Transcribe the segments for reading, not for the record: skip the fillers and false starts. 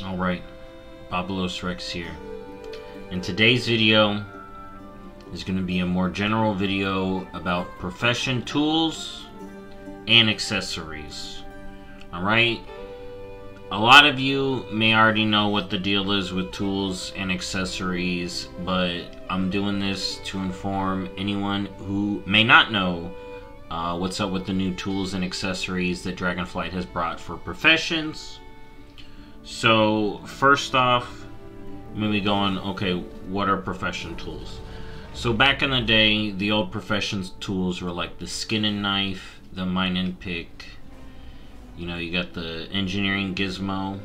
Alright, BobalosRex here. And today's video is going to be a more general video about profession tools and accessories. Alright? A lot of you may already know what the deal is with tools and accessories, but I'm doing this to inform anyone who may not know what's up with the new tools and accessories that Dragonflight has brought for professions. So, first off, maybe going, okay, what are profession tools? So back in the day, the old professions tools were like the skinning knife, the mining pick, you know, you got the engineering gizmo,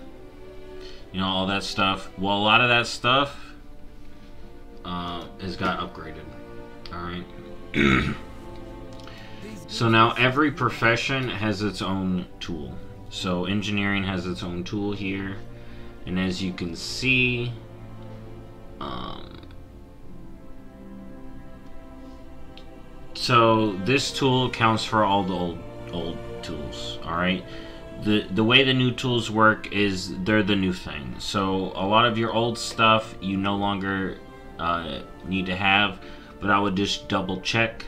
you know, all that stuff. Well, a lot of that stuff has got upgraded, alright? So now every profession has its own tool. So engineering has its own tool here, and as you can see, so this tool counts for all the old tools. All right, the way the new tools work is they're the new thing. So a lot of your old stuff you no longer need to have, but I would just double check,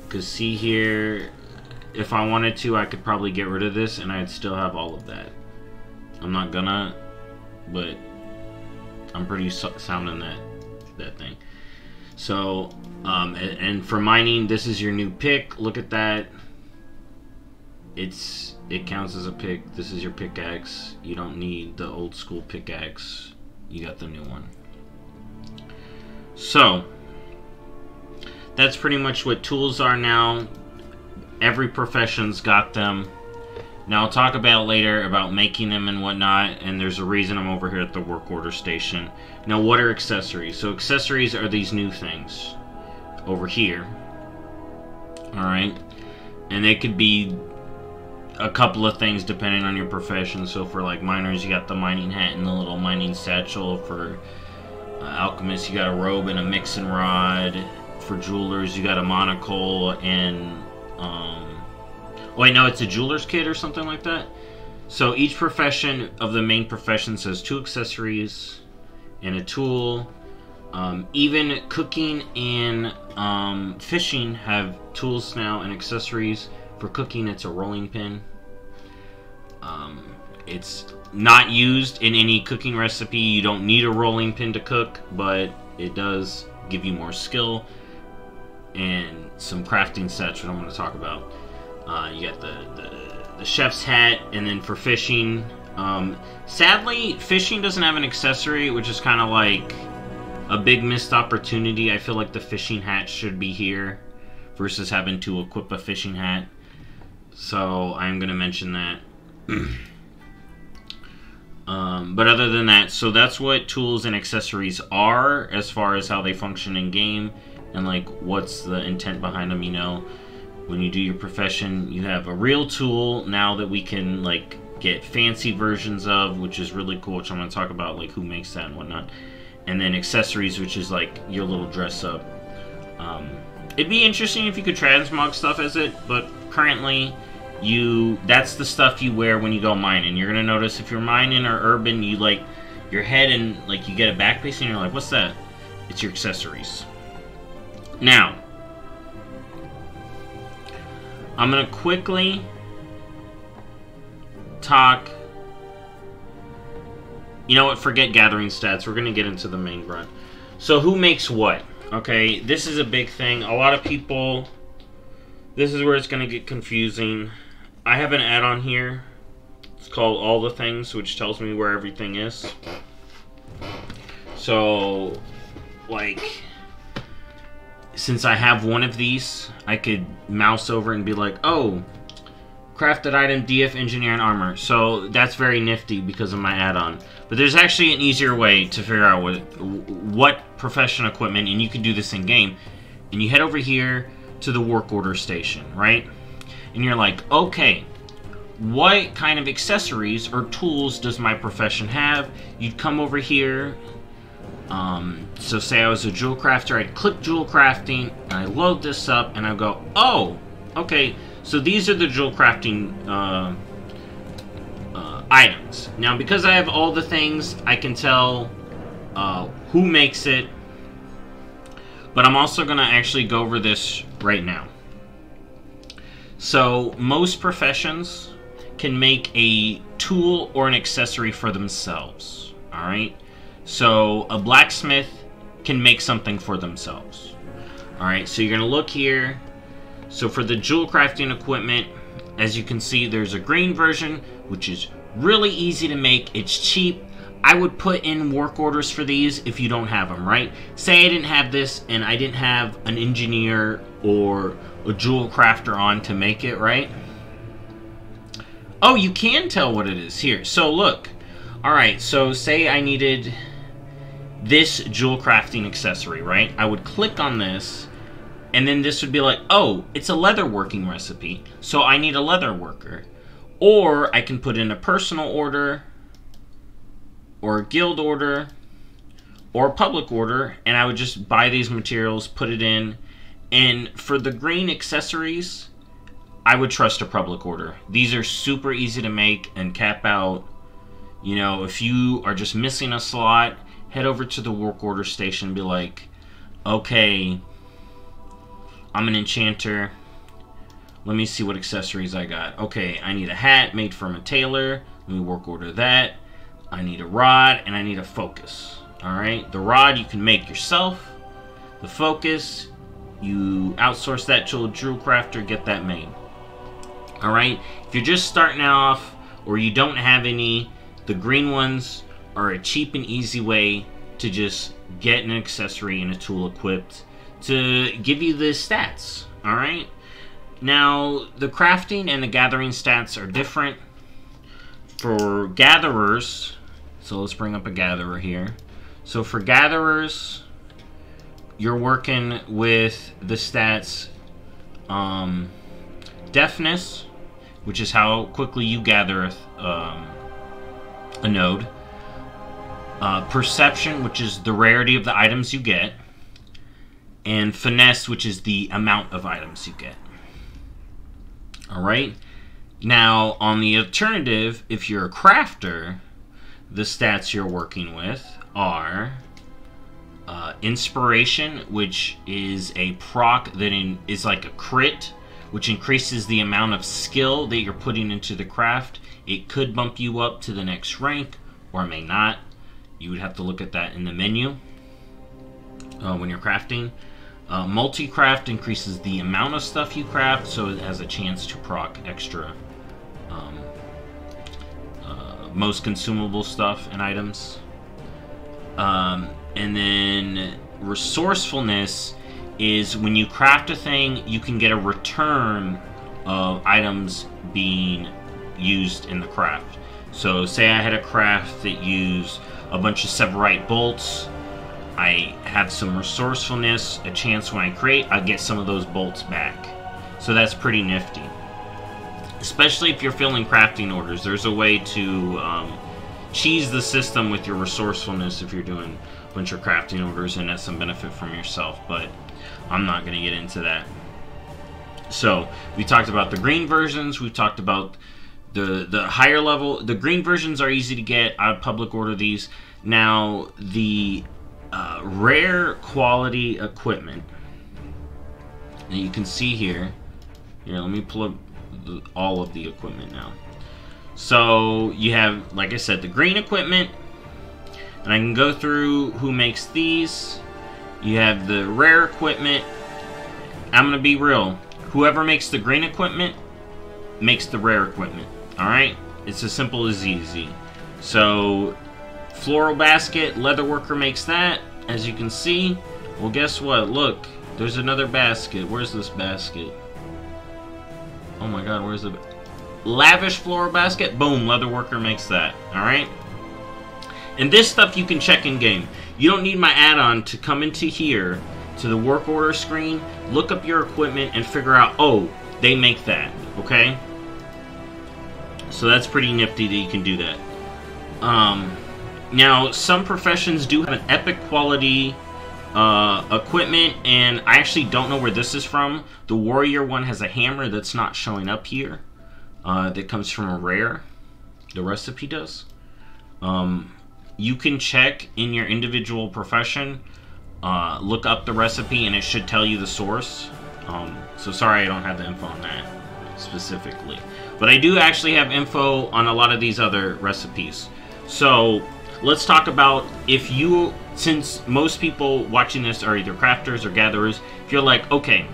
because see here, if I wanted to, I could probably get rid of this and I'd still have all of that. I'm not gonna, but I'm pretty sound in that thing. So, and for mining, this is your new pick. Look at that. It counts as a pick. This is your pickaxe. You don't need the old school pickaxe. You got the new one. So, that's pretty much what tools are now. Every profession's got them. Now I'll talk about later about making them and whatnot, and there's a reason I'm over here at the work order station. Now what are accessories? So accessories are these new things over here. Alright? And they could be a couple of things depending on your profession. So for like miners, you got the mining hat and the little mining satchel. For alchemists, you got a robe and a mixing rod. For jewelers, you got a monocle and oh wait, no, it's a jeweler's kit or something like that. So each profession of the main professions has two accessories and a tool. Even cooking and fishing have tools now and accessories. For cooking, it's a rolling pin. It's not used in any cooking recipe. You don't need a rolling pin to cook, but it does give you more skill and some crafting sets, which I'm going to talk about. You got the chef's hat, and then for fishing, sadly, fishing doesn't have an accessory, which is kind of like a big missed opportunity. I feel like the fishing hat should be here versus having to equip a fishing hat. So I'm going to mention that. But other than that, so that's what tools and accessories are as far as how they function in game and like what's the intent behind them. You know, when you do your profession, you have a real tool now that we can like get fancy versions of, which is really cool, which I'm going to talk about, like who makes that and whatnot. And then accessories, which is like your little dress up. It'd be interesting if you could transmog stuff as it, but currently that's the stuff you wear when you go mining. You're gonna notice if you're mining or urban, you like your head and like you get a back piece and you're like, what's that? It's your accessories. Now, I'm gonna quickly talk. You know what? Forget gathering stats. We're gonna get into the main grunt. So who makes what? Okay, this is a big thing. A lot of people, this is where it's gonna get confusing. I have an add-on here. It's called All the Things, which tells me where everything is. So, like, since I have one of these, I could mouse over and be like, oh, crafted item, DF, engineer, and armor. So that's very nifty because of my add-on. But there's actually an easier way to figure out what profession equipment, and you can do this in game. And you head over here to the work order station, right? And you're like, okay, what kind of accessories or tools does my profession have? You'd come over here. So say I was a jewel crafter, I'd click jewel crafting, and I load this up, and I go, oh, okay, so these are the jewel crafting items. Now, because I have all the things, I can tell who makes it, but I'm also going to actually go over this right now. So, most professions can make a tool or an accessory for themselves. Alright? So, a blacksmith can make something for themselves. Alright, so you're going to look here. So, for the jewel crafting equipment, as you can see, there's a green version, which is really easy to make. It's cheap. I would put in work orders for these if you don't have them, right? Say I didn't have this and I didn't have an engineer or a jewel crafter on to make it, right? Oh, you can tell what it is here. So look. Alright, so say I needed this jewel crafting accessory, right? I would click on this, and then this would be like, oh, it's a leather working recipe, so I need a leather worker. Or I can put in a personal order, or a guild order, or a public order, and I would just buy these materials, put it in. And for the green accessories, I would trust a public order. These are super easy to make and cap out. You know, if you are just missing a slot, head over to the work order station and be like, okay, I'm an enchanter. Let me see what accessories I got. Okay, I need a hat made from a tailor. Let me work order that. I need a rod and I need a focus. Alright, the rod you can make yourself. The focus, you outsource that to a jewel crafter, get that made. Alright, if you're just starting off or you don't have any, the green ones are a cheap and easy way to just get an accessory and a tool equipped to give you the stats. Alright, now the crafting and the gathering stats are different. For gatherers, so let's bring up a gatherer here. So for gatherers, you're working with the stats deafness, which is how quickly you gather a node. Perception, which is the rarity of the items you get. And finesse, which is the amount of items you get. Alright? Now, on the alternative, if you're a crafter, the stats you're working with are inspiration, which is a proc that is like a crit, which increases the amount of skill that you're putting into the craft. It could bump you up to the next rank, or it may not. You would have to look at that in the menu when you're crafting. Multi-craft increases the amount of stuff you craft, so it has a chance to proc extra most consumable stuff and items. And then resourcefulness is when you craft a thing, you can get a return of items being used in the craft. So say I had a craft that used a bunch of severite bolts. I have some resourcefulness, a chance when I create, I'll get some of those bolts back. So that's pretty nifty. Especially if you're filling crafting orders, there's a way to cheese the system with your resourcefulness if you're doing a bunch of crafting orders and that's some benefit from yourself, but I'm not going to get into that. So, we talked about the green versions, we've talked about the higher level. The green versions are easy to get, I would public order these. Now, the rare quality equipment, and you can see here, let me pull up all of the equipment now. So you have, like I said, the green equipment, and I can go through who makes these. You have the rare equipment. I'm gonna be real, whoever makes the green equipment makes the rare equipment. Alright, it's as simple as easy. So floral basket, leatherworker makes that, as you can see. Well, guess what? Look, there's another basket. Where's this basket? Oh my god, where's the... Lavish floral basket? Boom, leatherworker makes that. Alright? And this stuff you can check in game. You don't need my add-on to come into here, to the work order screen, look up your equipment, and figure out, oh, they make that. Okay? So that's pretty nifty that you can do that. Now, some professions do have an epic quality equipment, and I actually don't know where this is from. The warrior one has a hammer that's not showing up here. That comes from a rare. The recipe does. You can check in your individual profession, look up the recipe, and it should tell you the source. So sorry I don't have the info on that specifically. But I do actually have info on a lot of these other recipes. So let's talk about, if you, since most people watching this are either crafters or gatherers, if you're like, okay,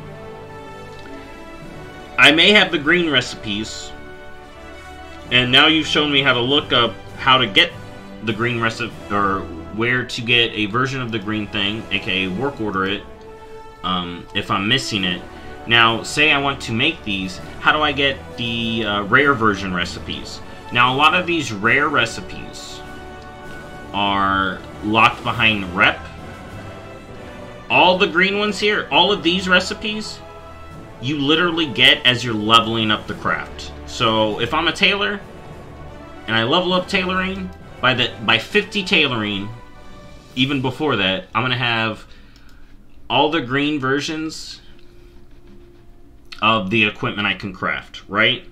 I may have the green recipes, and now you've shown me how to look up how to get the green recipe, or where to get a version of the green thing, aka work order it, if I'm missing it. Now, say I want to make these, how do I get the rare version recipes? Now, a lot of these rare recipes are locked behind rep. All the green ones here, all of these recipes, you literally get as you're leveling up the craft. So if I'm a tailor and I level up tailoring, by 50 tailoring, even before that, I'm gonna have all the green versions of the equipment I can craft, right?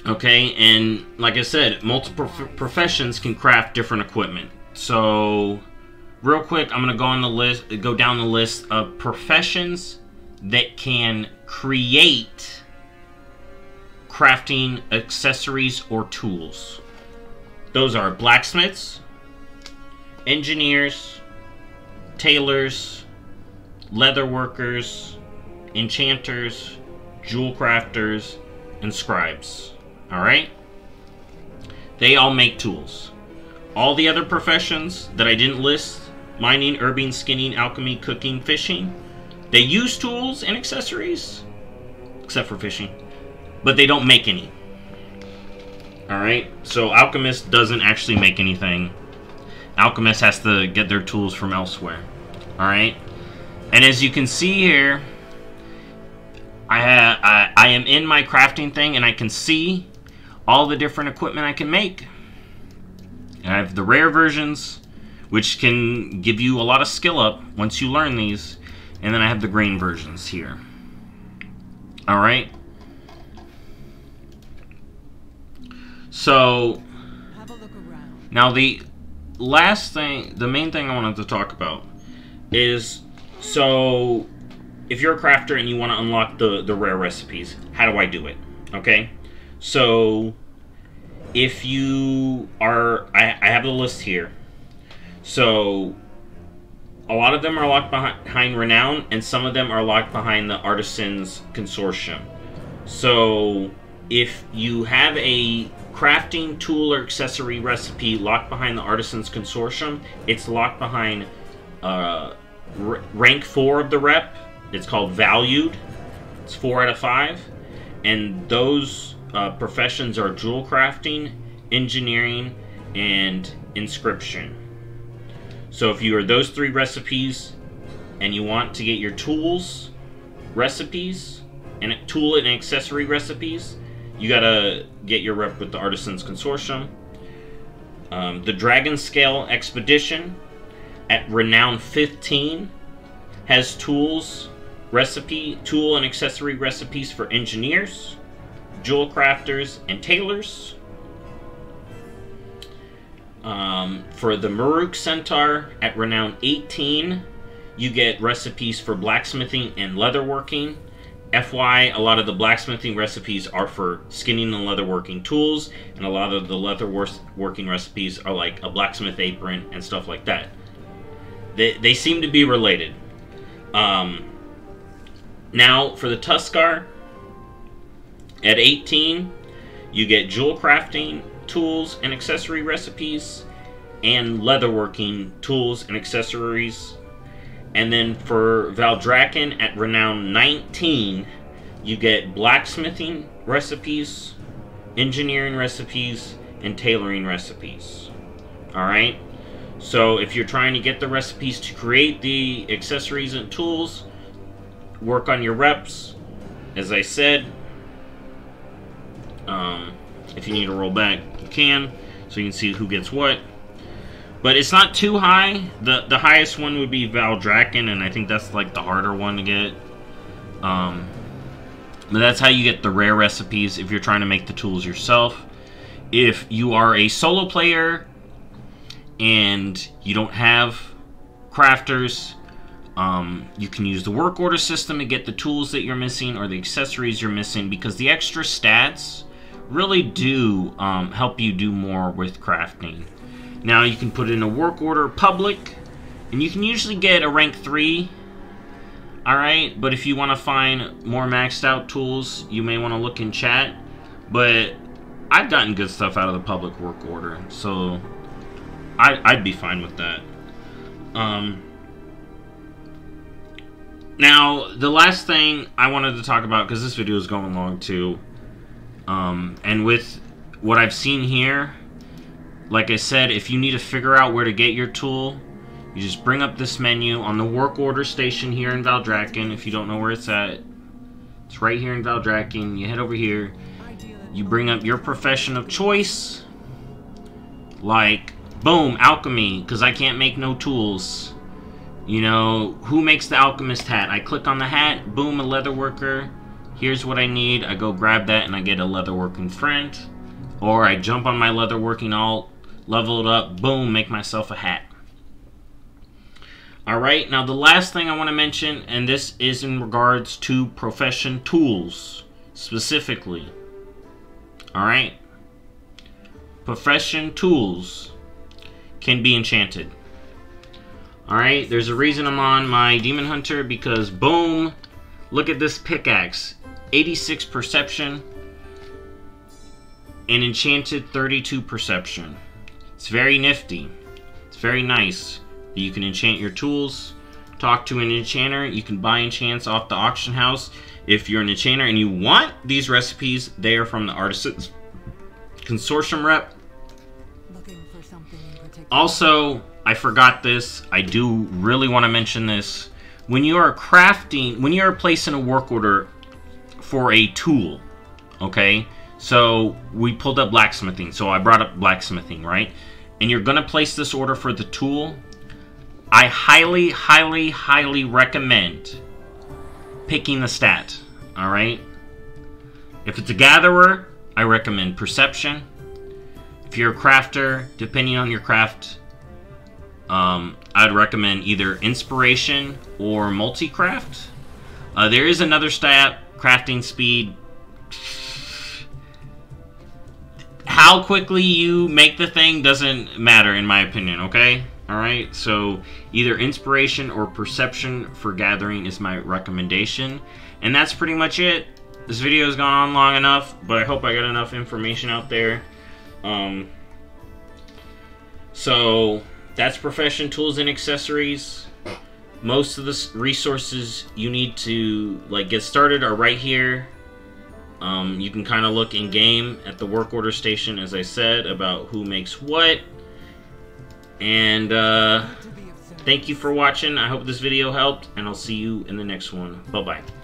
Okay, and like I said, multiple professions can craft different equipment. So real quick, I'm gonna go down the list of professions that can create crafting accessories or tools. Those are blacksmiths, engineers, tailors, leather workers, enchanters, jewel crafters, and scribes. Alright? They all make tools. All the other professions that I didn't list, mining, herbing, skinning, alchemy, cooking, fishing, they use tools and accessories, except for fishing, but they don't make any. Alright? So alchemist doesn't actually make anything. Alchemist has to get their tools from elsewhere. Alright? And as you can see here, I am in my crafting thing, and I can see all the different equipment I can make. And I have the rare versions, which can give you a lot of skill up once you learn these. And then I have the green versions here. Alright? So, now the last thing, the main thing I wanted to talk about is, so if you're a crafter and you want to unlock the rare recipes, how do I do it? Okay? So, if you are, I have the list here. So, a lot of them are locked behind Renown, and some of them are locked behind the Artisans Consortium. So, if you have a crafting tool or accessory recipe locked behind the Artisans Consortium, it's locked behind rank 4 of the rep. It's called Valued. It's 4 out of 5. And those professions are jewel crafting, engineering, and inscription. So if you are those 3 recipes and you want to get your tools recipes and tool and accessory recipes, you gotta get your rep with the Artisans Consortium. The Dragon Scale Expedition at Renown 15 has tool and accessory recipes for engineers, jewel crafters, and tailors. For the Maruk Centaur at Renown 18, you get recipes for blacksmithing and leatherworking. FY, a lot of the blacksmithing recipes are for skinning and leatherworking tools, and a lot of the leatherworking recipes are like a blacksmith apron and stuff like that. They seem to be related. Now, for the Tuskar, at 18, you get jewel crafting tools and accessory recipes, and leatherworking tools and accessories. And then for Valdraken at Renown 19, you get blacksmithing recipes, engineering recipes, and tailoring recipes. Alright? So if you're trying to get the recipes to create the accessories and tools, work on your reps. As I said, if you need to roll back, you can, so you can see who gets what. But it's not too high. The highest one would be Valdraken, and I think that's like the harder one to get. But that's how you get the rare recipes if you're trying to make the tools yourself. If you are a solo player and you don't have crafters, you can use the work order system to get the tools that you're missing or the accessories you're missing, because the extra stats really do help you do more with crafting. Now you can put in a work order public, and you can usually get a rank 3. Alright, but if you want to find more maxed out tools, you may want to look in chat. But I've gotten good stuff out of the public work order, so I'd be fine with that. Now, the last thing I wanted to talk about, because this video is going long too, and with what I've seen here, like I said, if you need to figure out where to get your tool, you just bring up this menu on the work order station here in Valdrakken. If you don't know where it's at, it's right here in Valdrakken. You head over here, you bring up your profession of choice, like, boom, alchemy, because I can't make no tools. You know, who makes the alchemist hat? I click on the hat, boom, a leatherworker. Here's what I need. I go grab that and I get a leatherworking friend. Or I jump on my leatherworking alt, level it up, boom, make myself a hat. Alright, now the last thing I want to mention, and this is in regards to profession tools, specifically. Alright? Profession tools can be enchanted. Alright, there's a reason I'm on my Demon Hunter, because boom, look at this pickaxe. 86 perception and enchanted 32 perception. It's very nifty. It's very nice. You can enchant your tools, talk to an enchanter, you can buy enchants off the auction house. If you're an enchanter and you want these recipes, they are from the Artisans Consortium rep. Also, I forgot this, I do really want to mention this. When you are crafting, when you are placing a work order for a tool, okay? So, we pulled up blacksmithing, so I brought up blacksmithing, right? And you're going to place this order for the tool. I highly, highly, highly recommend picking the stat, alright? If it's a gatherer, I recommend perception. If you're a crafter, depending on your craft, I'd recommend either inspiration or multi-craft. There is another stat, crafting speed. How quickly you make the thing doesn't matter in my opinion, okay? Alright, so either inspiration or perception for gathering is my recommendation. And that's pretty much it. This video has gone on long enough, but I hope I got enough information out there. So that's profession tools and accessories. Most of the resources you need to get started are right here. You can kind of look in game at the work order station, as I said, about who makes what. And thank you for watching. I hope this video helped, and I'll see you in the next one. Bye-bye.